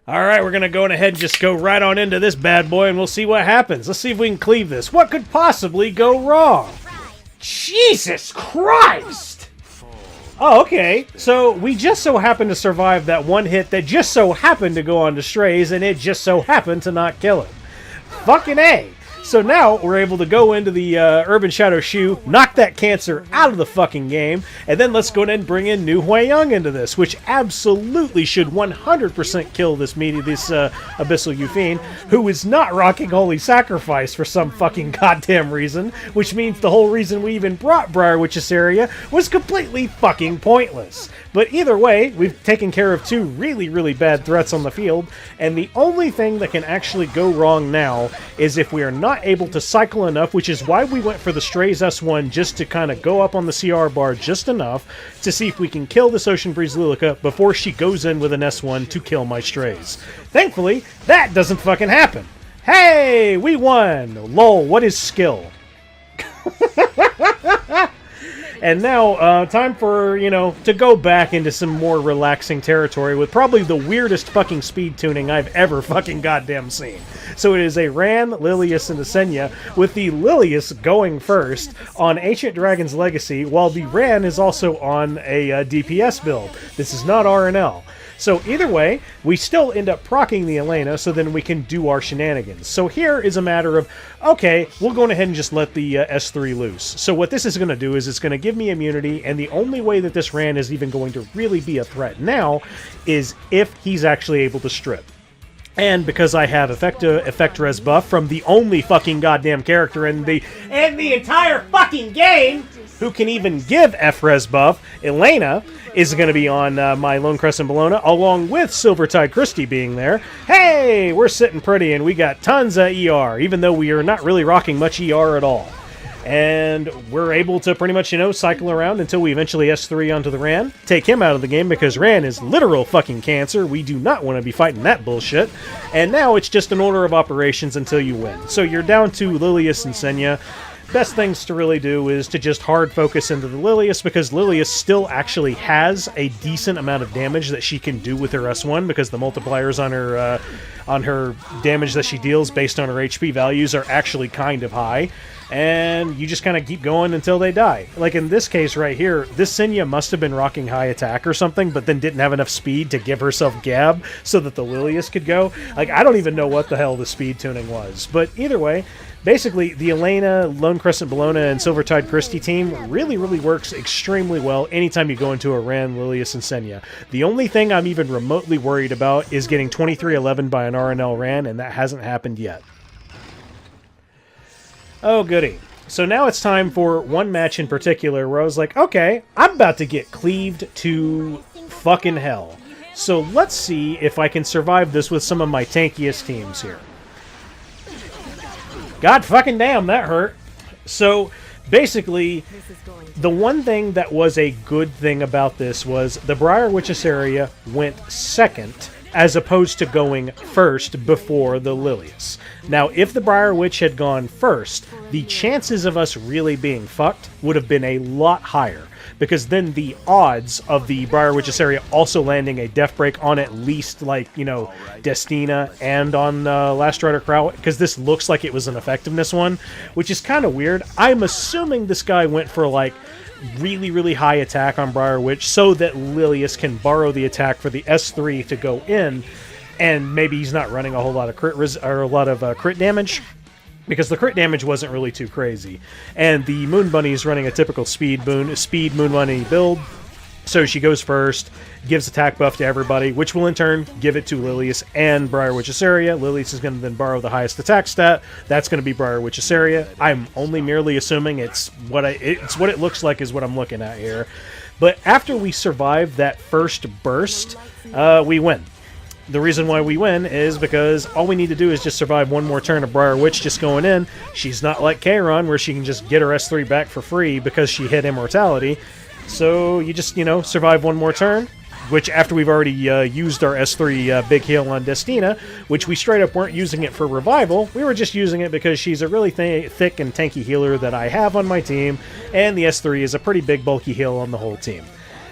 Alright, we're going to go ahead and just go right on into this bad boy and we'll see what happens. Let's see if we can cleave this. What could possibly go wrong? Jesus Christ! Oh, okay. So, we just so happened to survive that one hit that just so happened to go on to Straze, and it just so happened to not kill him. Fucking A! So now, we're able to go into the Urban Shadow Choux, knock that cancer out of the fucking game, and then let's go ahead and bring in new Hwayoung into this, which absolutely should 100% kill this Abyssal Yufine, who is not rocking Holy Sacrifice for some fucking goddamn reason, which means the whole reason we even brought Briar with Iseria was completely fucking pointless. But either way, we've taken care of two really, really bad threats on the field, and the only thing that can actually go wrong now is if we are not able to cycle enough, which is why we went for the Straze S1 just to kind of go up on the CR bar just enough to see if we can kill this Ocean Breeze Luluca before she goes in with an S1 to kill my Straze. Thankfully, that doesn't fucking happen. Hey, we won! Lol, what is skill? And now, time for, to go back into some more relaxing territory with probably the weirdest fucking speed tuning I've ever fucking goddamn seen. So it is a Ran, Lilias, and a Senya, with the Lilias going first on Ancient Dragon's Legacy, while the Ran is also on a DPS build. This is not RNL. So either way, we still end up proccing the Elena, so then we can do our shenanigans. So here is a matter of, okay, we'll go ahead and just let the S3 loose. So what this is going to do is it's going to give me immunity, and the only way that this Ran is even going to really be a threat now is if he's actually able to strip. And because I have effect res buff from the only fucking goddamn character in the entire fucking game who can even give F-res buff, Elena is going to be on my Lone Crescent Bellona, along with Silvertide Christy being there. Hey, we're sitting pretty, and we got tons of ER, even though we are not really rocking much ER at all. And we're able to pretty much, cycle around until we eventually S3 onto the Ran, take him out of the game because Ran is literal fucking cancer. We do not want to be fighting that bullshit. And now it's just an order of operations until you win. So you're down to Lilias and Senya. Best things to really do is to just hard focus into the Lilias, because Lilias still actually has a decent amount of damage that she can do with her S1, because the multipliers on her damage that she deals based on her HP values are actually kind of high. And you just kind of keep going until they die. Like in this case right here, this Senya must have been rocking high attack or something, but then didn't have enough speed to give herself gab so that the Lilias could go. Like, I don't even know what the hell the speed tuning was. But either way, basically, the Elena, Lone Crescent Bellona, and Silvertide Christy team really, really works extremely well anytime you go into a Ran, Lilias, and Senya. The only thing I'm even remotely worried about is getting 23-11 by an RNL Ran, and that hasn't happened yet. Oh, goody. So now it's time for one match in particular where I was like, okay, I'm about to get cleaved to fucking hell. So let's see if I can survive this with some of my tankiest teams here. God fucking damn, that hurt. So basically, the one thing that was a good thing about this was the Briar with Iseria went second, as opposed to going first before the Lilias. Now, if the Briar Witch had gone first, the chances of us really being fucked would have been a lot higher, because then the odds of the Briar Witch Iseria also landing a death break on at least, Destina and on Last Rider Krau, because this looks like it was an effectiveness one, which is kind of weird. I'm assuming this guy went for, really, really high attack on Briar Witch so that Lilias can borrow the attack for the S3 to go in, and maybe he's not running a whole lot of crit damage, because the crit damage wasn't really too crazy. And the Moon Bunny is running a typical speed Moon Bunny build, so she goes first, gives attack buff to everybody, which will in turn give it to Lilias and Briar Witch Iseria. Lilias is going to then borrow the highest attack stat. That's going to be Briar Witch Iseria. I'm only merely assuming it's what it looks like is what I'm looking at here. But after we survive that first burst, we win. The reason why we win is because all we need to do is just survive one more turn of Briar Witch just going in. She's not like Kairon, where she can just get her S3 back for free because she hit Immortality. So you just, survive one more turn, which after we've already used our S3 big heal on Destina, which we straight up weren't using it for revival, we were just using it because she's a really thick and tanky healer that I have on my team, and the S3 is a pretty big bulky heal on the whole team.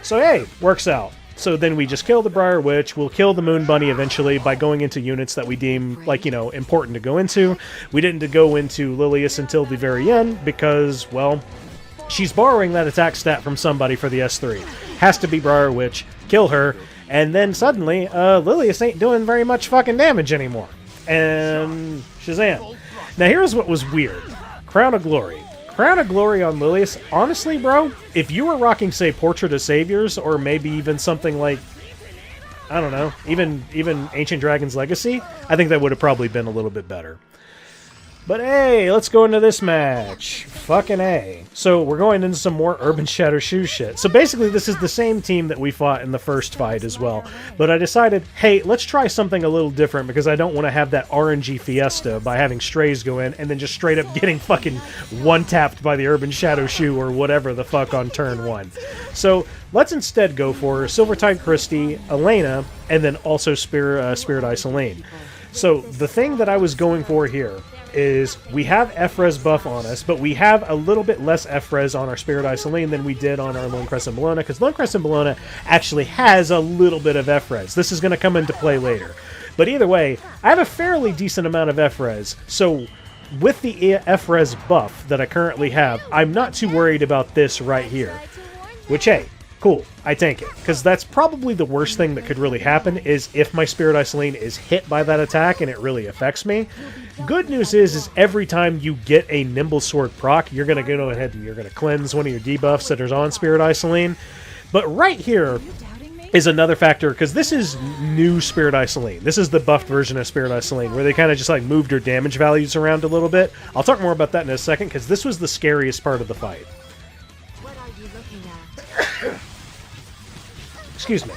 So hey, works out. So then we just kill the Briar Witch. We'll kill the Moon Bunny eventually by going into units that we deem, like, you know, important to go into. We didn't go into Lilias until the very end because, well, she's borrowing that attack stat from somebody for the S3. Has to be Briar Witch. Kill her. And then suddenly, Lilias ain't doing very much fucking damage anymore. And Shazam. Now here's what was weird. Crown of Glory. Crown of Glory on Lilias, honestly, bro, if you were rocking, say, Portrait of Saviors, or maybe even something like, I don't know, even Ancient Dragon's Legacy, I think that would have probably been a little bit better. But hey, let's go into this match. Fucking A. So we're going into some more Urban Shadow Shoe shit. So basically this is the same team that we fought in the first fight as well. But I decided, hey, let's try something a little different because I don't want to have that RNG fiesta by having Straze go in and then just straight up getting fucking one-tapped by the Urban Shadow Shoe or whatever the fuck on turn 1. So let's instead go for Silvertide Christy, Elena, and then also Spirit Eye Celine. So the thing that I was going for here is we have F-Res buff on us, but we have a little bit less F-Res on our Spirit Eye Celine than we did on our Lone Crescent Bellona, because Lone Crescent Bellona actually has a little bit of F-Res. This is going to come into play later. But either way, I have a fairly decent amount of F-Res, so with the F-Res buff that I currently have, I'm not too worried about this right here. Which, hey, cool, I take it. Because that's probably the worst thing that could really happen, is if my Spirit Eye Celine is hit by that attack and it really affects me. Good news is every time you get a Nimble Sword proc, you're going to go ahead and you're going to cleanse one of your debuffs that is on Spirit Eye Celine. But right here is another factor, because this is new Spirit Eye Celine. This is the buffed version of Spirit Eye Celine, where they kind of just like moved her damage values around a little bit. I'll talk more about that in a second, because this was the scariest part of the fight. Excuse me.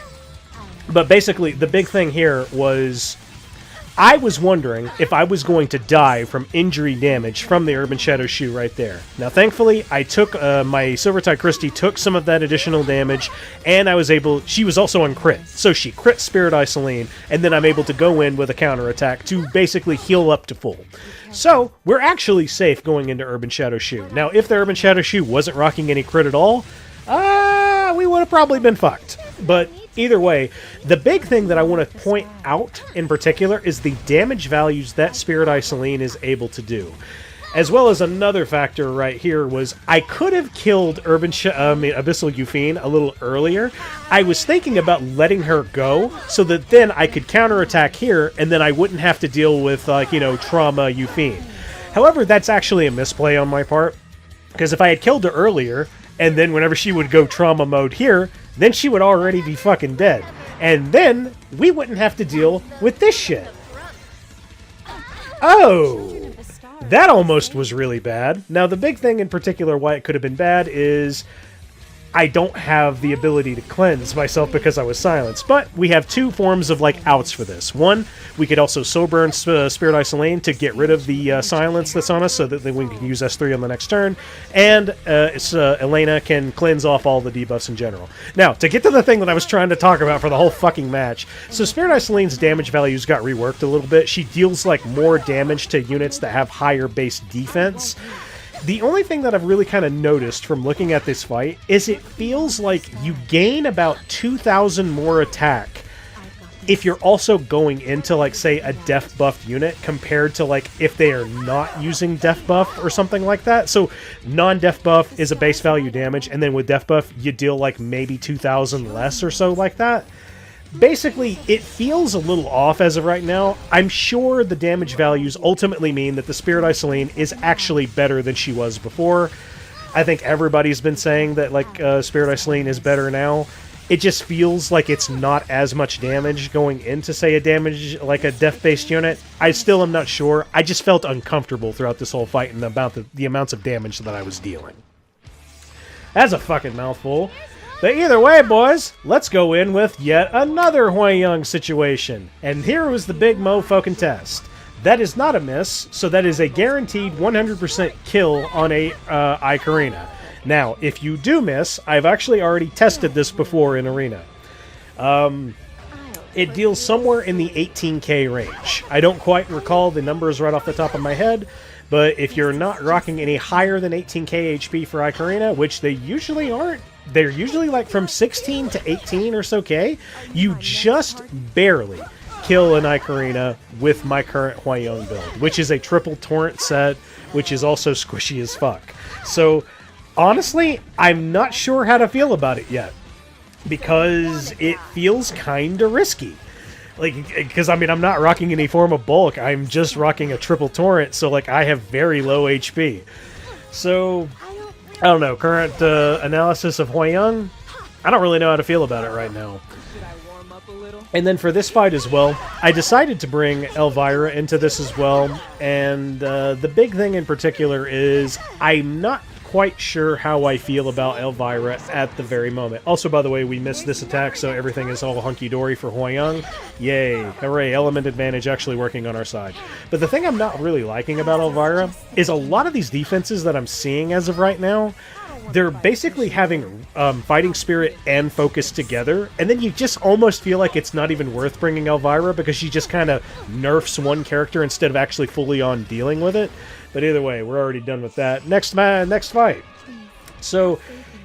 But basically, the big thing here was I was wondering if I was going to die from injury damage from the Urban Shadow Shoe right there. Now, thankfully, I took my Silvertide Christy took some of that additional damage, and I was able. She was also on crit, so she crit Spirit Eye Celine, and then I'm able to go in with a counterattack to basically heal up to full. So we're actually safe going into Urban Shadow Shoe. Now, if the Urban Shadow Shoe wasn't rocking any crit at all, we would have probably been fucked. But either way, the big thing that I want to point out in particular is the damage values that Spirit Eye Celine is able to do. As well as another factor right here was I could have killed Abyssal Yufine a little earlier. I was thinking about letting her go so that then I could counterattack here and then I wouldn't have to deal with, trauma Yufine. However, that's actually a misplay on my part, because if I had killed her earlier, and then whenever she would go trauma mode here, then she would already be fucking dead. And then we wouldn't have to deal with this shit. Oh! That almost was really bad. Now, the big thing in particular why it could have been bad is I don't have the ability to cleanse myself because I was silenced. But we have two forms of, outs for this. One, we could also soul burn Spirit Eye Celine to get rid of the silence that's on us so that then we can use S3 on the next turn. And Elena can cleanse off all the debuffs in general. Now, to get to the thing that I was trying to talk about for the whole fucking match. So Spirit Eye Celine's damage values got reworked a little bit. She deals, more damage to units that have higher base defense. The only thing that I've really kind of noticed from looking at this fight is it feels like you gain about 2,000 more attack if you're also going into, say, a def buffed unit compared to, if they are not using def buff or something like that. So non-def buff is a base value damage, and then with def buff, you deal, maybe 2,000 less or so like that. Basically, it feels a little off as of right now. I'm sure the damage values ultimately mean that the Spirit Eye Celine is actually better than she was before. I think everybody's been saying that, Spirit Eye Celine is better now. It just feels like it's not as much damage going into, say, a def-based unit. I still am not sure. I just felt uncomfortable throughout this whole fight and about the amounts of damage that I was dealing. That's a fucking mouthful. But either way, boys, let's go in with yet another Hwayoung situation. And here was the big mofo contest. That is not a miss, so that is a guaranteed 100% kill on ae-KARINA. Now, if you do miss, I've actually already tested this before in Arena. It deals somewhere in the 18k range. I don't quite recall the numbers right off the top of my head, but if you're not rocking any higher than 18k HP for ae-KARINA, which they usually aren't they're usually like from 16 to 18 or so K. You just barely kill an ae-KARINA with my current Hwayoung build, which is a triple torrent set, which is also squishy as fuck. So, honestly, I'm not sure how to feel about it yet, because it feels kinda risky. Like, because, I mean, I'm not rocking any form of bulk, I'm just rocking a triple torrent, so, like, I have very low HP. So, I don't know, current analysis of Hwayoung, I don't really know how to feel about it right now. And then for this fight as well, I decided to bring Elvira into this as well, and the big thing in particular is I'm not quite sure how I feel about Elvira at the very moment. Also, by the way, we missed this attack, so everything is all hunky-dory for Hwayoung. Yay, hooray, element advantage actually working on our side. But the thing I'm not really liking about Elvira is a lot of these defenses that I'm seeing as of right now, they're basically having fighting spirit and focus together, and then you just almost feel like it's not even worth bringing Elvira because she just kind of nerfs one character instead of actually fully on dealing with it. But either way, we're already done with that. Next fight. So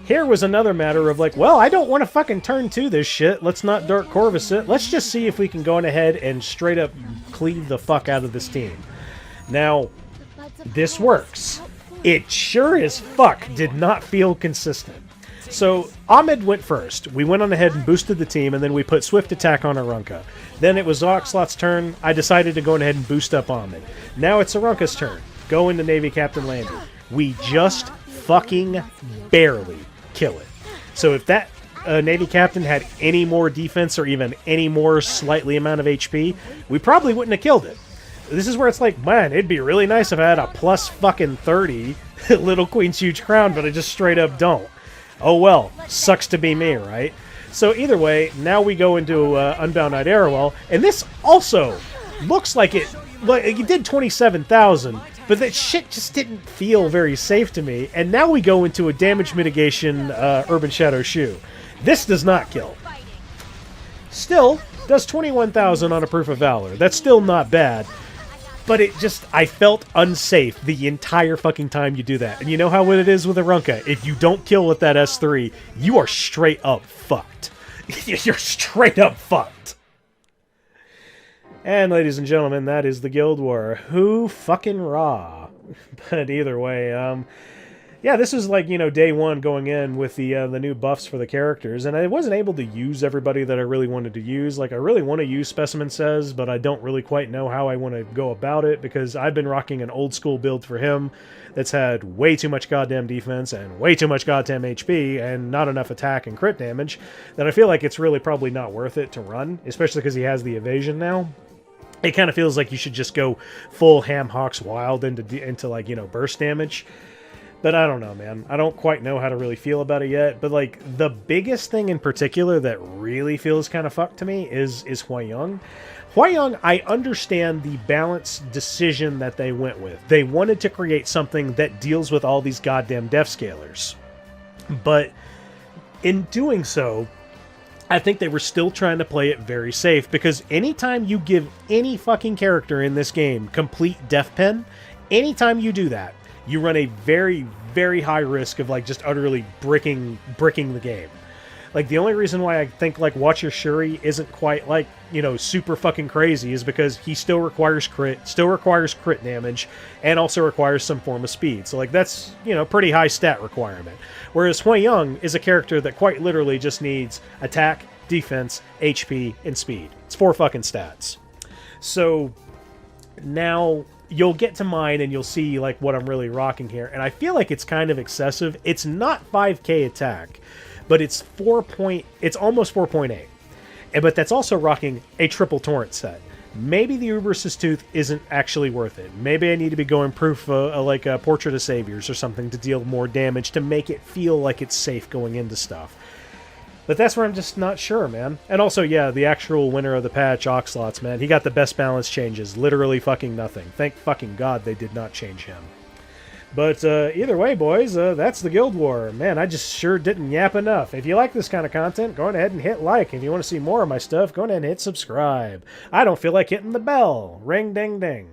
here was another matter of like, well, I don't want to fucking turn 2 this shit. Let's not Dark Corvus it. Let's just see if we can go on ahead and straight up cleave the fuck out of this team. Now, this works. It sure as fuck did not feel consistent. So, Ahmed went first. We went on ahead and boosted the team, and then we put Swift Attack on Arunka. Then it was Oxlot's turn. I decided to go ahead and boost up Ahmed. Now it's Arunka's turn. Go into Navy Captain Landy. We just fucking barely kill it. So if that Navy Captain had any more defense or even any more slightly amount of HP, we probably wouldn't have killed it. This is where it's like, man, it'd be really nice if I had a plus fucking 30 Little Queen's Huge Crown, but I just straight up don't. Oh well, sucks to be me, right? So either way, now we go into Unbound Knight Arowell, and this also looks like it did 27,000, but that shit just didn't feel very safe to me, and now we go into a damage mitigation Urban Shadow Shoe. This does not kill. Still, does 21,000 on a Proof of Valor. That's still not bad. But it just, I felt unsafe the entire fucking time you do that. And you know how it is with Arunka? If you don't kill with that S3, you are straight up fucked. You're straight up fucked. And ladies and gentlemen, that is the Guild War. Who fucking raw? But either way, yeah, this was like, you know, day one going in with the new buffs for the characters, and I wasn't able to use everybody that I really wanted to use. Like, I really want to use Specimen Says, but I don't really quite know how I want to go about it, because I've been rocking an old school build for him that's had way too much goddamn defense and way too much goddamn HP and not enough attack and crit damage that I feel like it's really probably not worth it to run, especially because he has the evasion now. It kind of feels like you should just go full Ham Hawks Wild into like, you know, burst damage. But I don't know, man. I don't quite know how to really feel about it yet. But, like, the biggest thing in particular that really feels kind of fucked to me is Hwayoung. Hwayoung, I understand the balanced decision that they went with. They wanted to create something that deals with all these goddamn death scalers. But in doing so, I think they were still trying to play it very safe, because anytime you give any fucking character in this game complete death pen, anytime you do that, you run a very, very high risk of, like, just utterly bricking the game. Like, the only reason why I think, like, Watch Your Shuri isn't quite, like, you know, super fucking crazy is because he still requires crit, still requires crit damage, and also requires some form of speed. So, like, that's, you know, pretty high stat requirement. Whereas Hwayoung is a character that quite literally just needs attack, defense, HP, and speed. It's 4 fucking stats. So, now you'll get to mine and you'll see, like, what I'm really rocking here. And I feel like it's kind of excessive. It's not 5k attack, but it's it's almost 4.8. But that's also rocking a triple torrent set. Maybe the Uberus' Tooth isn't actually worth it. Maybe I need to be going proof like a Portrait of Saviors or something to deal more damage to make it feel like it's safe going into stuff. But that's where I'm just not sure, man. And also, yeah, the actual winner of the patch, Oxlots, man, he got the best balance changes. Literally fucking nothing. Thank fucking God they did not change him. But either way, boys, that's the Guild War. Man, I just sure didn't yap enough. If you like this kind of content, go ahead and hit like. If you want to see more of my stuff, go ahead and hit subscribe. I don't feel like hitting the bell. Ring, ding, ding.